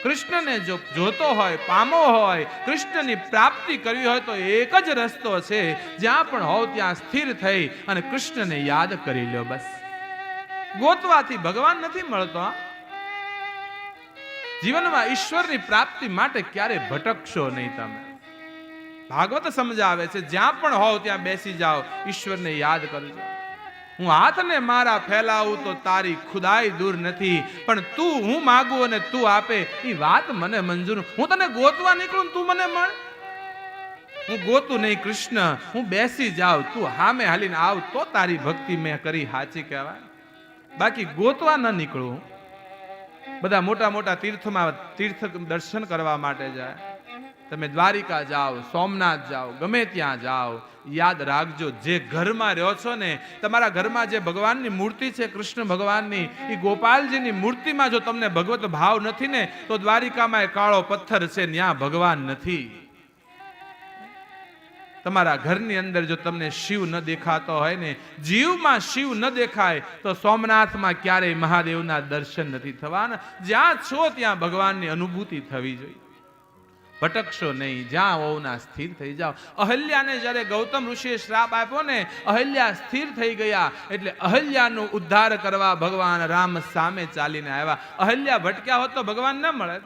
કૃષ્ણને જો જોતો હોય, પામો હોય, કૃષ્ણની પ્રાપ્તિ કરવી હોય તો એક જ રસ્તો છે, જ્યાં પણ હોવ ત્યાં સ્થિર થઈ અને કૃષ્ણને યાદ કરી લો. બસ ગોતવાથી ભગવાન નથી મળતો. જીવનમાં ઈશ્વરની પ્રાપ્તિ માટે ક્યારે ભટકશો નહીં. તમે ભાગવત સમજાવે છે, જ્યાં પણ હોવ ત્યાં બેસી જાઓ, ઈશ્વરને યાદ કરજો. હું હાથને મારા ફેલાવું તો તારી ખુદાઈ દૂર નથી, પણ તું હું માગું અને તું આપે એ વાત મને મંજૂર. હું તને ગોતવા નીકળું તું મને મળ. હું ગોતું નહીં કૃષ્ણ, હું બેસી જાઉં, તું હામે હાલીને આવ તો તારી ભક્તિ મેં કરી સાચી કહેવાય. બાકી ગોતવા ન નીકળું. બધા મોટા મોટા તીર્થમાં તીર્થ દર્શન કરવા માટે જાય. તમે દ્વારિકા જાઓ, સોમનાથ જાઓ, ગમે ત્યાં જાઓ, યાદ રાખજો, જે ઘરમાં રહ્યો છો ને, તમારા ઘરમાં જે ભગવાનની મૂર્તિ છે, કૃષ્ણ ભગવાનની, એ ગોપાલજીની મૂર્તિમાં જો તમને ભગવત ભાવ નથી ને, તો દ્વારિકામાં એ કાળો પથ્થર છે, ત્યાં ભગવાન નથી. તમારા ઘરની અંદર જો તમને શિવ ન દેખાતો હોય ને, જીવમાં શિવ ન દેખાય તો સોમનાથમાં ક્યારેય મહાદેવના દર્શન નથી થવાના. જ્યાં છો ત્યાં ભગવાનની અનુભૂતિ થવી જોઈએ. ભટકશો નહીં, જ્યાં હોવ ના સ્થિર થઈ જાઓ. અહલ્યાને જ્યારે ગૌતમ ઋષિએ શ્રાપ આપ્યો ને, અહલ્યા સ્થિર થઈ ગયા, એટલે અહલ્યાનો ઉદ્ધાર કરવા ભગવાન રામ સામે ચાલીને આવ્યા. અહલ્યા ભટક્યા હોત તો ભગવાન ન મળે.